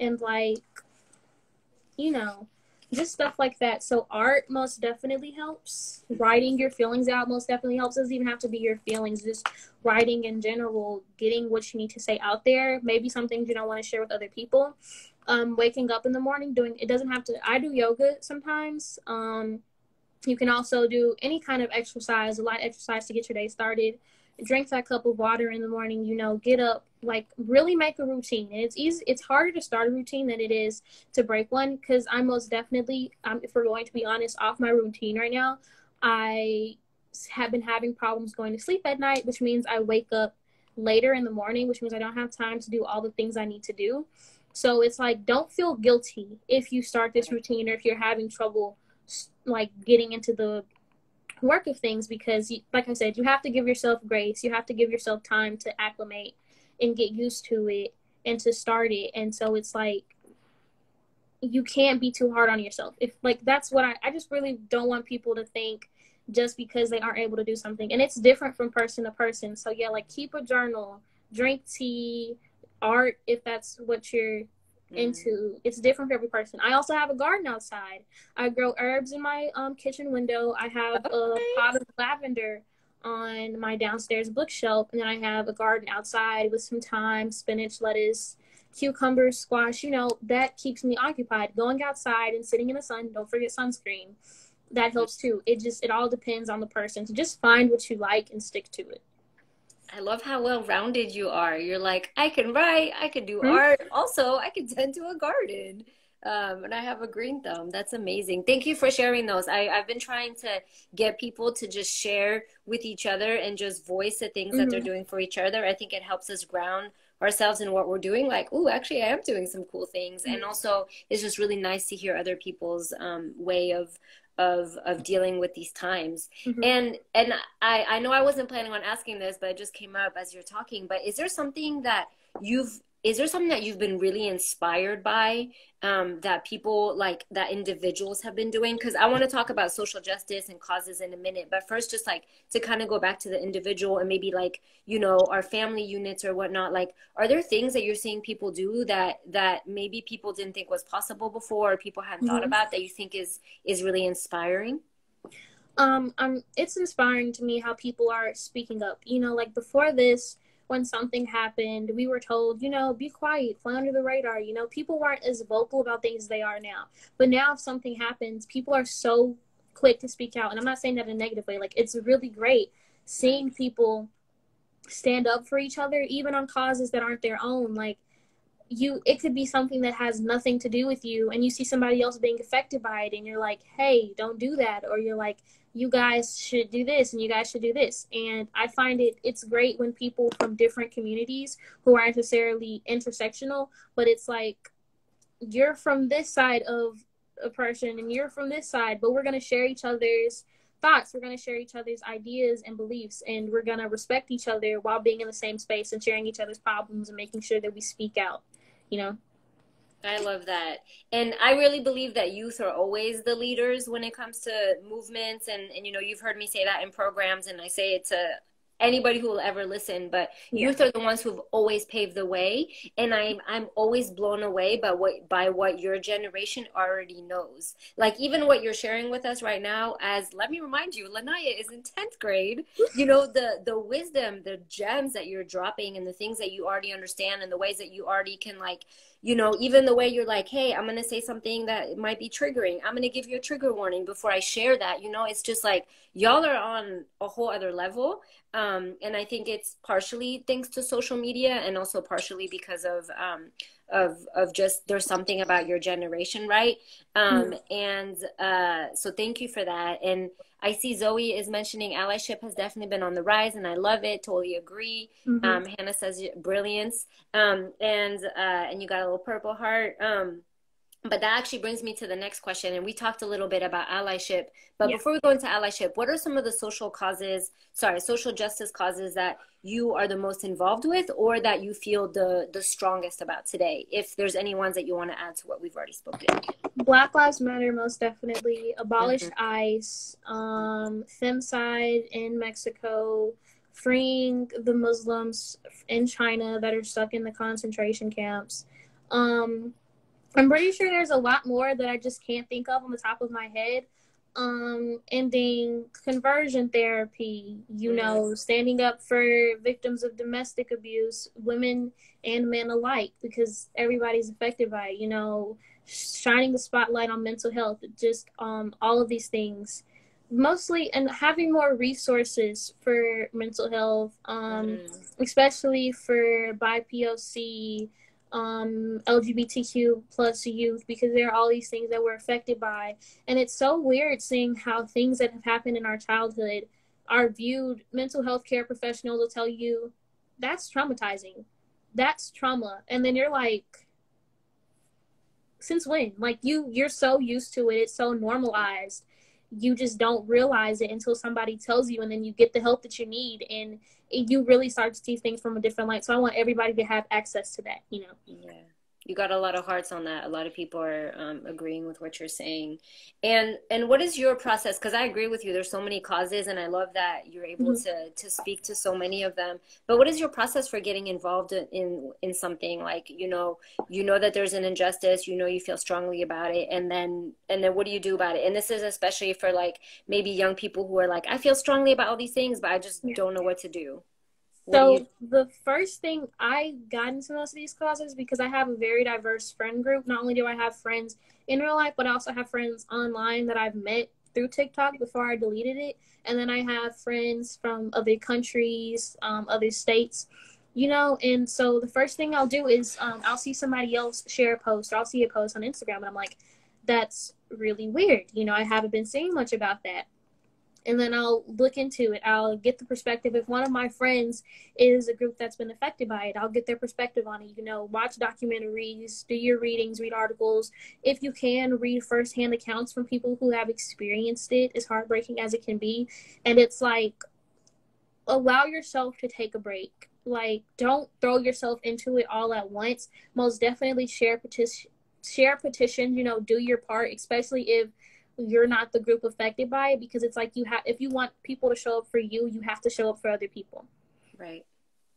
[SPEAKER 2] And like, you know, just stuff like that. So art most definitely helps. Writing your feelings out most definitely helps. It doesn't even have to be your feelings. Just writing in general, getting what you need to say out there. Maybe some things you don't want to share with other people. Waking up in the morning, it doesn't have to, I do yoga sometimes. You can also do any kind of exercise, a light exercise to get your day started. Drink that cup of water in the morning, you know, get up, like really make a routine. And it's harder to start a routine than it is to break one, because I'm most definitely, if we're going to be honest, off my routine right now. I have been having problems going to sleep at night, which means I wake up later in the morning, which means I don't have time to do all the things I need to do. So it's like, don't feel guilty if you start this routine, or if you're having trouble like getting into the work of things, because like I said, you have to give yourself grace. You have to give yourself time to acclimate and get used to it and to start it. And so it's like, you can't be too hard on yourself. If like, that's what I just really don't want people to think just because they aren't able to do something. And it's different from person to person. So yeah, like keep a journal, drink tea, art, if that's what you're into. It's different for every person. I also have a garden outside. I grow herbs in my kitchen window. I have a pot of lavender on my downstairs bookshelf, and then I have a garden outside with some thyme, spinach, lettuce, cucumbers, squash. You know, that keeps me occupied. Going outside and sitting in the sun, don't forget sunscreen, that helps too. It all depends on the person. So just find what you like and stick to it.
[SPEAKER 1] I love how well-rounded you are. You're like, I can write, I can do
[SPEAKER 2] Hmm?
[SPEAKER 1] art. Also, I can tend to a garden. And I have a green thumb. That's amazing. Thank you for sharing those. I've been trying to get people to just share with each other and just voice the things that they're
[SPEAKER 2] Hmm.
[SPEAKER 1] doing for each other. I think it helps us ground ourselves in what we're doing. Like, oh, actually, I am doing some cool things. And also, it's just really nice to hear other people's way of dealing with these times.
[SPEAKER 2] Hmm.
[SPEAKER 1] And I know I wasn't planning on asking this, but it just came up as you're talking. But is there something that you've been really inspired by, that people like that individuals have been doing? Because I want to talk about social justice and causes in a minute, but first, just like to kind of go back to the individual and maybe like, our family units or whatnot. Like, are there things that you're seeing people do that maybe people didn't think was possible before, or people hadn't thought
[SPEAKER 2] Hmm.
[SPEAKER 1] about, that you think is really inspiring?
[SPEAKER 2] It's inspiring to me how people are speaking up. Like before this, when something happened, we were told, be quiet, fly under the radar. People weren't as vocal about things as they are now. But now, if something happens, people are so quick to speak out. And I'm not saying that in a negative way. Like, it's really great seeing people stand up for each other, even on causes that aren't their own. Like, it could be something that has nothing to do with you, and you see somebody else being affected by it, and you're like, hey, don't do that. Or you're like, you guys should do this and you guys should do this. And I find it's great when people from different communities who aren't necessarily intersectional, but it's like, you're from this side of oppression and you're from this side, but we're going to share each other's thoughts, we're going to share each other's ideas and beliefs, and we're going to respect each other while being in the same space and sharing each other's problems and making sure that we speak out, you know.
[SPEAKER 1] I love that. And I really believe that youth are always the leaders when it comes to movements. And you've heard me say that in programs, and I say it to anybody who will ever listen, but
[SPEAKER 2] Yeah.
[SPEAKER 1] youth are the ones who've always paved the way. And I'm always blown away by what your generation already knows. Like, even what you're sharing with us right now, as let me remind you, Laniah is in 10th grade. The wisdom, the gems that you're dropping, and the things that you already understand, and the ways that you already can, like, even the way you're like, hey, I'm going to say something that might be triggering. I'm going to give you a trigger warning before I share that. It's just like, y'all are on a whole other level. And I think it's partially thanks to social media, and also partially because of just, there's something about your generation, right? So thank you for that. And I see Zoe is mentioning allyship has definitely been on the rise, and I love it. Totally agree.
[SPEAKER 2] Mm-hmm.
[SPEAKER 1] Hannah says brilliance. And you got a little purple heart. But that actually brings me to the next question. And we talked a little bit about allyship. But
[SPEAKER 2] Yeah.
[SPEAKER 1] before we go into allyship, what are some of the social justice causes that you are the most involved with, or that you feel the strongest about today? If there's any ones that you want to add to what we've already spoken.
[SPEAKER 2] Black Lives Matter, most definitely. Abolish
[SPEAKER 1] Mm-hmm.
[SPEAKER 2] ICE, femicide in Mexico, freeing the Muslims in China that are stuck in the concentration camps. I'm pretty sure there's a lot more that I just can't think of on the top of my head. Ending conversion therapy, standing up for victims of domestic abuse, women and men alike, because everybody's affected by it, shining the spotlight on mental health, just all of these things. Mostly, and having more resources for mental health,
[SPEAKER 1] Mm-hmm.
[SPEAKER 2] especially for BIPOC, LGBTQ plus youth, because there are all these things that we're affected by. And it's so weird seeing how things that have happened in our childhood are viewed. Mental health care professionals will tell you that's traumatizing, that's trauma, and then you're like, since when? Like, you're so used to it, it's so normalized, you just don't realize it until somebody tells you, and then you get the help that you need, and you really start to see things from a different light. So I want everybody to have access to that.
[SPEAKER 1] Yeah, you got a lot of hearts on that. A lot of people are agreeing with what you're saying. And what is your process? Because I agree with you. There's so many causes, and I love that you're able
[SPEAKER 2] Mm-hmm.
[SPEAKER 1] to speak to so many of them. But what is your process for getting involved in something like, that there's an injustice, you feel strongly about it, and then what do you do about it? And this is especially for like maybe young people who are like, I feel strongly about all these things, but I just
[SPEAKER 2] Yeah.
[SPEAKER 1] don't know what to do. What do you?
[SPEAKER 2] So the first thing, I got into most of these causes because I have a very diverse friend group. Not only do I have friends in real life, but I also have friends online that I've met through TikTok before I deleted it. And then I have friends from other countries, other states, you know. And so the first thing I'll do is I'll see somebody else share a post, or I'll see a post on Instagram, and I'm like, that's really weird. You know, I haven't been seeing much about that. And then I'll look into it. I'll get the perspective. If one of my friends is a group that's been affected by it, I'll get their perspective on it. You know, watch documentaries, do your readings, read articles. If you can, read firsthand accounts from people who have experienced it, as heartbreaking as it can be. And it's like, allow yourself to take a break. Like, don't throw yourself into it all at once. Most definitely share petitions, you know, do your part, especially if you're not the group affected by it, because it's like, if you want people to show up for you, you have to show up for other people.
[SPEAKER 1] Right.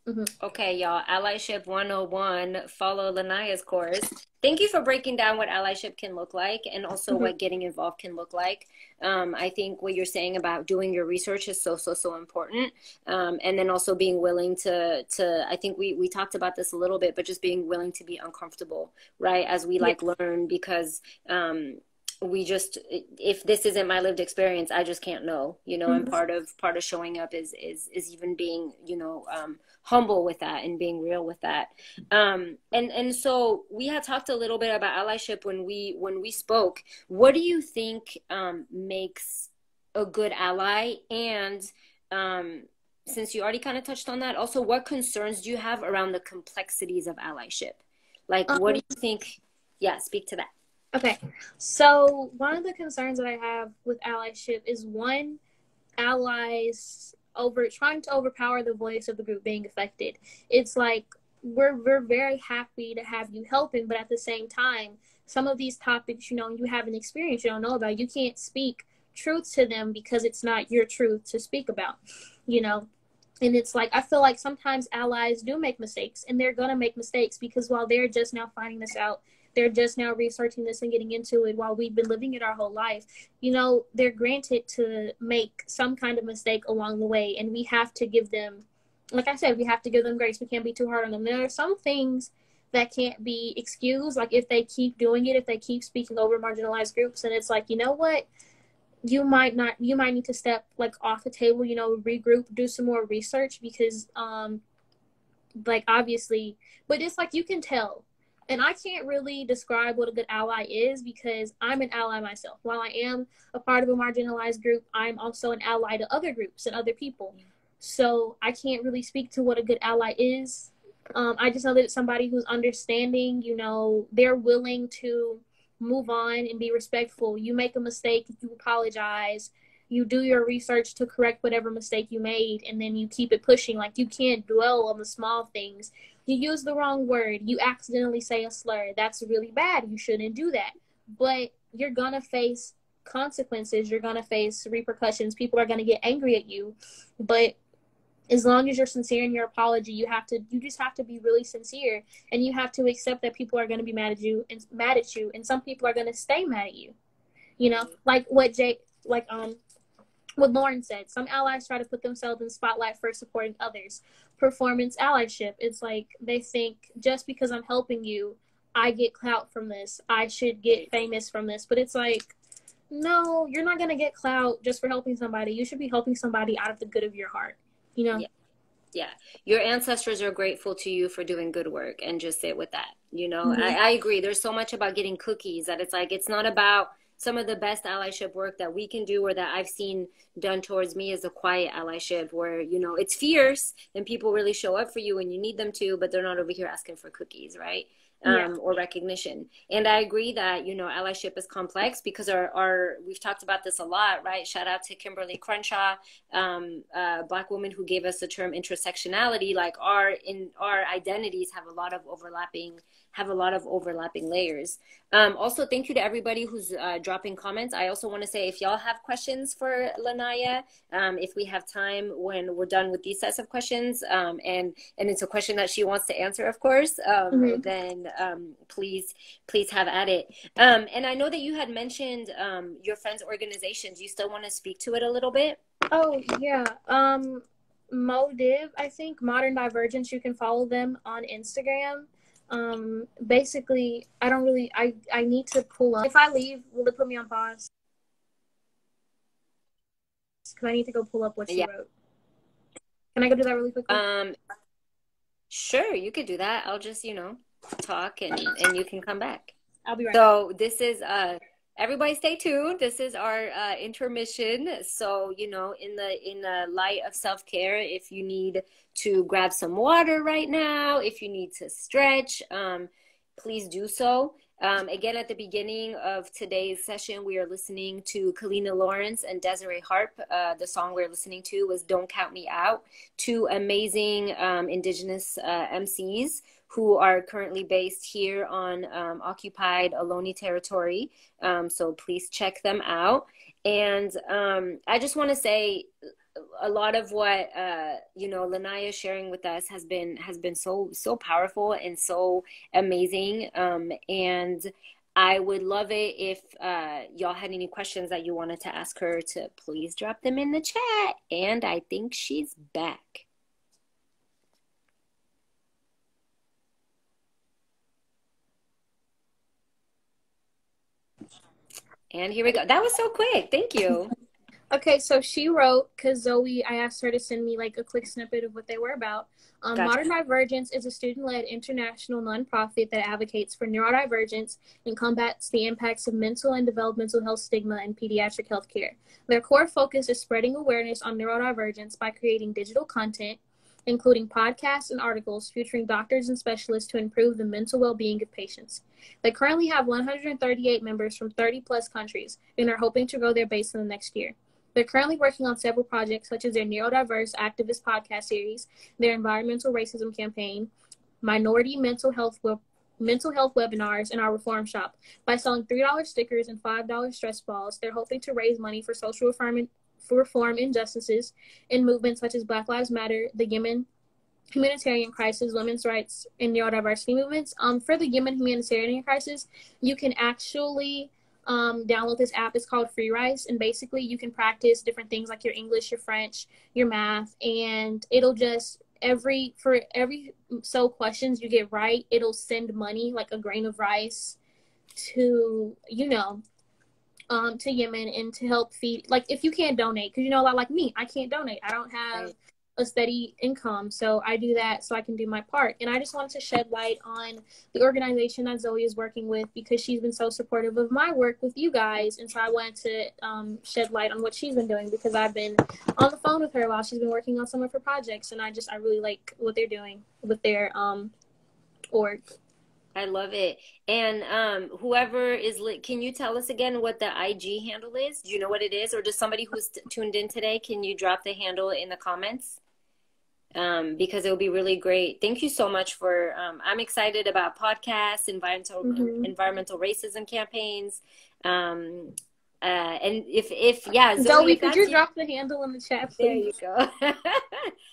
[SPEAKER 2] Mm-hmm.
[SPEAKER 1] Okay, y'all, Allyship 101, follow Laniah's course. Thank you for breaking down what allyship can look like, and also what getting involved can look like. I think what you're saying about doing your research is so important. And then also being willing to I think we talked about this a little bit, but just being willing to be uncomfortable, right? As we learn, because we just, if this isn't my lived experience, I just can't know, you know. And part of showing up is even being, you know, humble with that and being real with that. And so we had talked a little bit about allyship when we spoke. What do you think makes a good ally? And since you already kind of touched on that, also, what concerns do you have around the complexities of allyship? Like, what do you think? Yeah, speak to that.
[SPEAKER 2] Okay, so one of the concerns that I have with allyship is, one, allies trying to overpower the voice of the group being affected. It's like, we're very happy to have you helping, but at the same time, some of these topics, you know, you haven't experienced, you don't know about, you can't speak truth to them because it's not your truth to speak about, you know. And it's like, I feel like sometimes allies do make mistakes, and they're gonna make mistakes because while they're just now finding this out, they're just now researching this and getting into it while we've been living it our whole life. You know, they're granted to make some kind of mistake along the way, and we have to give them, like I said, we have to give them grace. We can't be too hard on them. There are some things that can't be excused. Like, if they keep doing it, if they keep speaking over marginalized groups, and it's like, you know what? You might need to step like off the table, you know, regroup, do some more research, because like, obviously, but it's like, you can tell. And I can't really describe what a good ally is, because I'm an ally myself. While I am a part of a marginalized group, I'm also an ally to other groups and other people. So I can't really speak to what a good ally is. I just know that it's somebody who's understanding, you know, they're willing to move on and be respectful. You make a mistake, you apologize, you do your research to correct whatever mistake you made, and then you keep it pushing. Like, you can't dwell on the small things. You use the wrong word, you accidentally say a slur, that's really bad, you shouldn't do that. But you're gonna face consequences, you're gonna face repercussions, people are gonna get angry at you. But as long as you're sincere in your apology, you just have to be really sincere, and you have to accept that people are going to be mad at you, and some people are going to stay mad at you. You know, like what Lauren said, some allies try to put themselves in the spotlight for supporting others. Performance allyship. It's like, they think, just because I'm helping you, I get clout from this, I should get famous from this. But it's like, no, you're not going to get clout just for helping somebody. You should be helping somebody out of the good of your heart. You know?
[SPEAKER 1] Yeah. Your ancestors are grateful to you for doing good work, and just sit with that. You know, I agree. There's so much about getting cookies that it's like, it's not about some of the best allyship work that we can do, or that I've seen done towards me, is a quiet allyship where, you know, it's fierce and people really show up for you when you need them to, but they're not over here asking for cookies, right? Or recognition. And I agree that, you know, allyship is complex, because our we've talked about this a lot, right? Shout out to Kimberly Crenshaw, Black woman who gave us the term intersectionality. Like, our identities have a lot of overlapping layers. Also, thank you to everybody who's dropping comments. I also want to say, if y'all have questions for Laniah, if we have time when we're done with these sets of questions, and it's a question that she wants to answer, of course, then please have at it. And I know that you had mentioned your friends' organizations. You still want to speak to it a little bit?
[SPEAKER 2] Oh, yeah. MoDiv, I think, Modern Divergence, you can follow them on Instagram. Basically, I need to pull up. If I leave, will it put me on pause? because I need to go pull up what she
[SPEAKER 1] Yeah.
[SPEAKER 2] wrote. Can I go do that really quickly?
[SPEAKER 1] Sure, you could do that. I'll just, talk and you can come back.
[SPEAKER 2] I'll be right back.
[SPEAKER 1] So this is everybody stay tuned. This is our intermission. So, in the light of self-care, if you need to grab some water right now, if you need to stretch, please do so. Again, at the beginning of today's session, we are listening to Kalina Lawrence and Desiree Harp. The song we're listening to was Don't Count Me Out, two amazing Indigenous MCs who are currently based here on occupied Ohlone territory. So please check them out. And I just want to say, a lot of what Laniah is sharing with us has been so powerful and so amazing, and I would love it if y'all had any questions that you wanted to ask her to please drop them in the chat. And I think she's back. And here we go. That was so quick. Thank you.
[SPEAKER 2] Okay, so she wrote, because Zoe, I asked her to send me like a quick snippet of what they were about.
[SPEAKER 1] Gotcha.
[SPEAKER 2] Modern Divergence is a student-led international nonprofit that advocates for neurodivergence and combats the impacts of mental and developmental health stigma in pediatric healthcare. Their core focus is spreading awareness on neurodivergence by creating digital content, including podcasts and articles featuring doctors and specialists to improve the mental well-being of patients. They currently have 138 members from 30-plus countries and are hoping to grow their base in the next year. They're currently working on several projects, such as their Neurodiverse Activist podcast series, their environmental racism campaign, minority mental health webinars, and our reform shop. By selling $3 stickers and $5 stress balls, they're hoping to raise money for social reform injustices in movements such as Black Lives Matter, the Yemen humanitarian crisis, women's rights, and neurodiversity movements. For the Yemen humanitarian crisis, you can actually download this app. It's called Free Rice, and basically you can practice different things like your English, your French, your math, and it'll just for every so questions you get right, it'll send money, like a grain of rice, to to Yemen, and to help feed, like, if you can't donate, because like me, I can't donate, I don't have a steady income, so I do that so I can do my part. And I just wanted to shed light on the organization that Zoe is working with, because she's been so supportive of my work with you guys, and so I wanted to shed light on what she's been doing, because I've been on the phone with her while she's been working on some of her projects, and I really like what they're doing with their org.
[SPEAKER 1] I love it. And whoever is can you tell us again what the IG handle is? Do you know what it is? Or just somebody who's tuned in today, can you drop the handle in the comments? Because it will be really great. Thank you so much for, I'm excited about podcasts, environmental racism campaigns. And
[SPEAKER 2] Zoe, could you drop the handle in the chat, please?
[SPEAKER 1] There you go.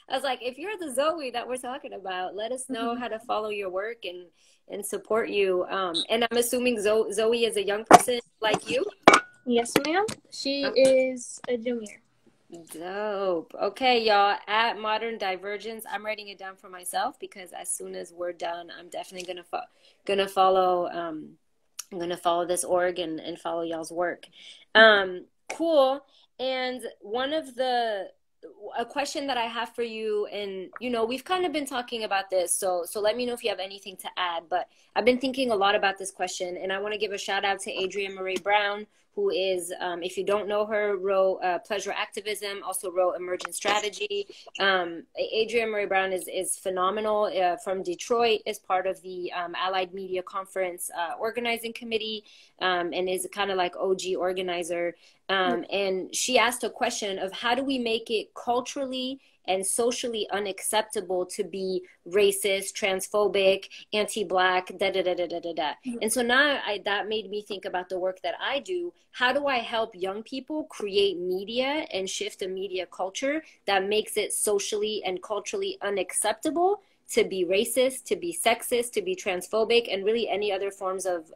[SPEAKER 1] I was like, if you're the Zoe that we're talking about, let us know how to follow your work and support you. And I'm assuming Zoe is a young person like you?
[SPEAKER 2] Yes, ma'am. She is a junior.
[SPEAKER 1] Dope. Okay, y'all, at Modern Divergence, I'm writing it down for myself, because as soon as we're done, I'm definitely gonna follow I'm gonna follow this org and follow y'all's work. Cool. And a question that I have for you, and we've kind of been talking about this, so let me know if you have anything to add, but I've been thinking a lot about this question, and I want to give a shout out to Adrienne Maree Brown, who is, if you don't know her, wrote Pleasure Activism, also wrote Emergent Strategy. Adrienne Maree Brown is phenomenal, from Detroit, is part of the Allied Media Conference organizing committee, and is kind of like OG organizer. And she asked a question of, how do we make it culturally and socially unacceptable to be racist, transphobic, anti-Black, da-da-da-da-da-da. And so now that made me think about the work that I do. How do I help young people create media and shift a media culture that makes it socially and culturally unacceptable to be racist, to be sexist, to be transphobic, and really any other forms of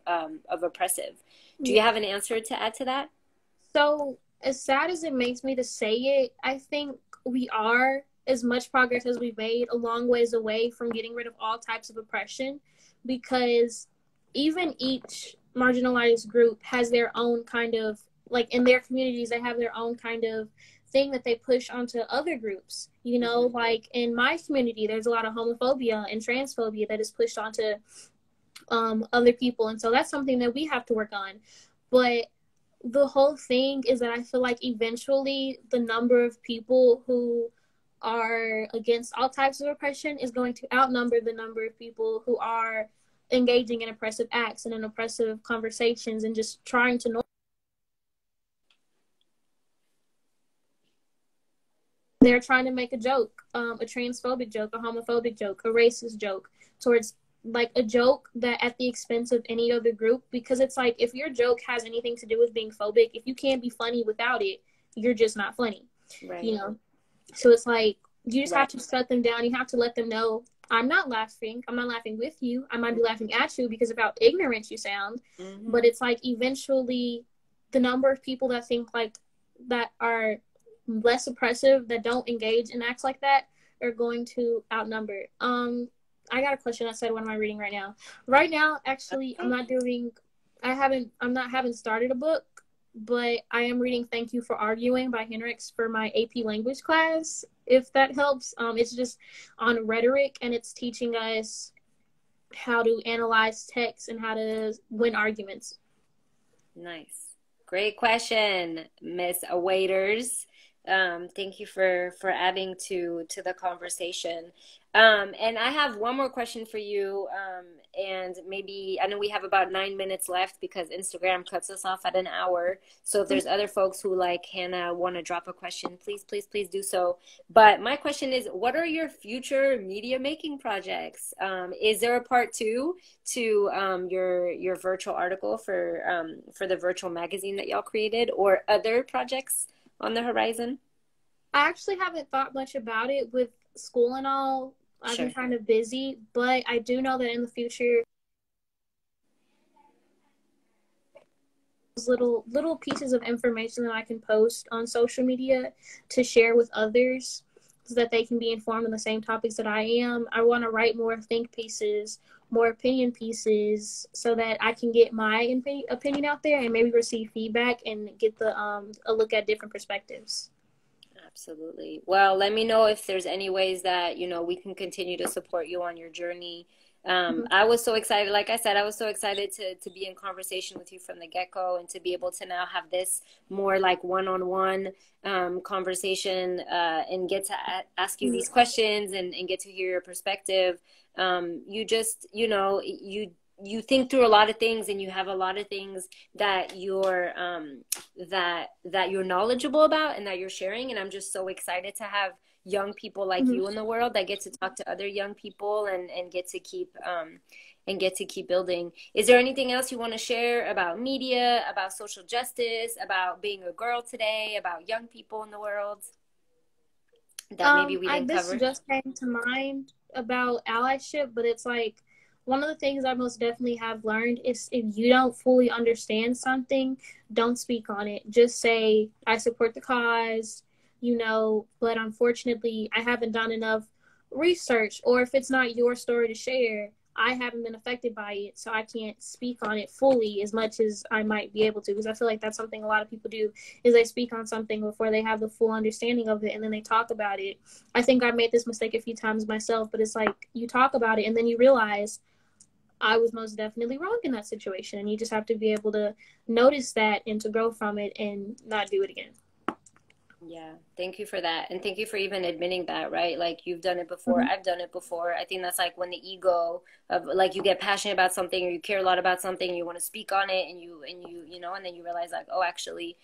[SPEAKER 1] oppressive? Do you have an answer to add to that?
[SPEAKER 2] So, as sad as it makes me to say it, I think we are, as much progress as we've made, a long ways away from getting rid of all types of oppression, because even each marginalized group has their own kind of, like, in their communities, they have their own kind of thing that they push onto other groups. You know, like in my community, there's a lot of homophobia and transphobia that is pushed onto other people. And so that's something that we have to work on. But the whole thing is that I feel like eventually the number of people who are against all types of oppression is going to outnumber the number of people who are engaging in oppressive acts and in oppressive conversations and just trying to they're trying to make a joke, a transphobic joke, a homophobic joke, a racist joke, towards like a joke that at the expense of any other group, because it's like if your joke has anything to do with being phobic, if you can't be funny without it, you're just not funny. Right. You know? So it's like you just have to shut them down. You have to let them know, I'm not laughing. I'm not laughing with you. I might be laughing at you because of how ignorant you sound. But it's like eventually the number of people that think like that are less oppressive, that don't engage in acts like that, are going to outnumber. I got a question. I said, what am I reading right now? Right now, actually, I haven't started a book, but I am reading Thank You for Arguing by Hendricks for my AP language class, if that helps. It's just on rhetoric, and it's teaching us how to analyze text and how to win arguments.
[SPEAKER 1] Nice. Great question, Miss Waiters. Thank you for adding to the conversation. And I have one more question for you. And maybe, I know we have about 9 minutes left because Instagram cuts us off at an hour. So if there's other folks who, like Hannah, want to drop a question, please do so. But my question is, what are your future media making projects? Is there a part 2 to your virtual article for the virtual magazine that y'all created, or other projects on the horizon?
[SPEAKER 2] I actually haven't thought much about it with school and all. I've been kind of busy, but I do know that in the future, little pieces of information that I can post on social media to share with others so that they can be informed on the same topics that I am. I want to write more think pieces, more opinion pieces, so that I can get my opinion out there and maybe receive feedback and get a look at different perspectives.
[SPEAKER 1] Absolutely. Well, let me know if there's any ways that, we can continue to support you on your journey. I was so excited. Like I said, I was so excited to be in conversation with you from the get-go, and to be able to now have this more like one-on-one conversation and get to ask you these questions and get to hear your perspective. You just, you think through a lot of things, and you have a lot of things that you're that you're knowledgeable about and that you're sharing. And I'm just so excited to have young people like you in the world that get to talk to other young people and get to keep building. Is there anything else you want to share about media, about social justice, about being a girl today, about young people in the world that maybe we didn't cover?
[SPEAKER 2] This just came to mind about allyship, but it's like, one of the things I most definitely have learned is if you don't fully understand something, don't speak on it. Just say, I support the cause, but unfortunately, I haven't done enough research, or if it's not your story to share, I haven't been affected by it, so I can't speak on it fully as much as I might be able to, because I feel like that's something a lot of people do, is they speak on something before they have the full understanding of it, and then they talk about it. I think I've made this mistake a few times myself, but it's like you talk about it, and then you realize I was most definitely wrong in that situation, and you just have to be able to notice that and to grow from it and not do it again.
[SPEAKER 1] Yeah, thank you for that. And thank you for even admitting that, right? Like, you've done it before. I've done it before. I think that's like when the ego of, like, you get passionate about something, or you care a lot about something, and you want to speak on it, and and then you realize, like, oh, actually,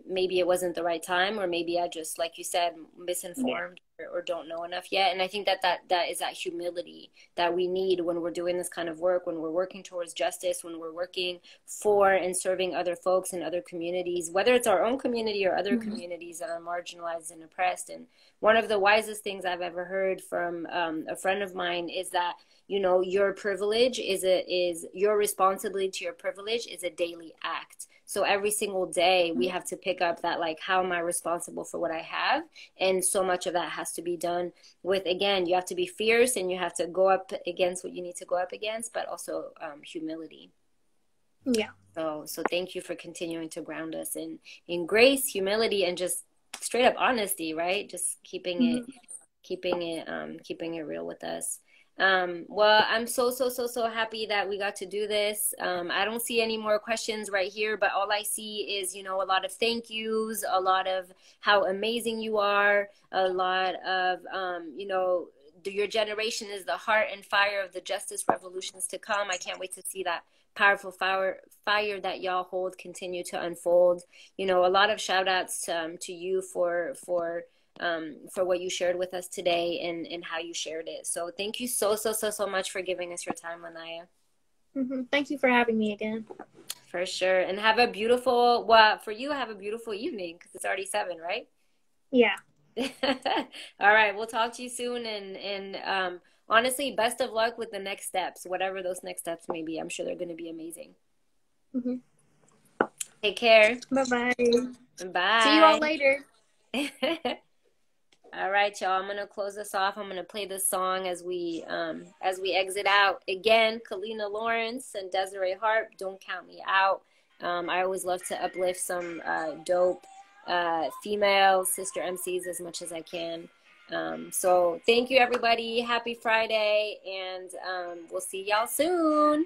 [SPEAKER 1] maybe it wasn't the right time, or maybe I just, like you said, misinformed or don't know enough yet. And I think that is that humility that we need when we're doing this kind of work, when we're working towards justice, when we're working for and serving other folks in other communities, whether it's our own community or other communities that are marginalized and oppressed. And one of the wisest things I've ever heard from a friend of mine is that, your privilege is your responsibility to your privilege is a daily act. So every single day we have to pick up that, like, how am I responsible for what I have? And so much of that has to be done with, again, you have to be fierce, and you have to go up against what you need to go up against, but also humility.
[SPEAKER 2] Yeah.
[SPEAKER 1] So thank you for continuing to ground us in grace, humility, and just straight up honesty, right? Just
[SPEAKER 2] Hmm.
[SPEAKER 1] keeping it real with us. Well, I'm so happy that we got to do this. I don't see any more questions right here, but all I see is, a lot of thank yous, a lot of how amazing you are, a lot of, your generation is the heart and fire of the justice revolutions to come. I can't wait to see that powerful fire that y'all hold continue to unfold. A lot of shout outs to you for what you shared with us today and how you shared it. So thank you so much for giving us your time, Laniah.
[SPEAKER 2] Thank you for having me again.
[SPEAKER 1] For sure. And have a beautiful evening because it's already 7, right?
[SPEAKER 2] Yeah.
[SPEAKER 1] All right. We'll talk to you soon. And honestly, best of luck with the next steps, whatever those next steps may be. I'm sure they're going to be amazing. Take care.
[SPEAKER 2] Bye-bye.
[SPEAKER 1] Bye.
[SPEAKER 2] See you all later.
[SPEAKER 1] All right, y'all. I'm gonna close this off. I'm gonna play this song as we exit out. Again, Kalina Lawrence and Desiree Harp, Don't Count Me Out. I always love to uplift some dope female sister MCs as much as I can. So thank you, everybody. Happy Friday, and we'll see y'all soon.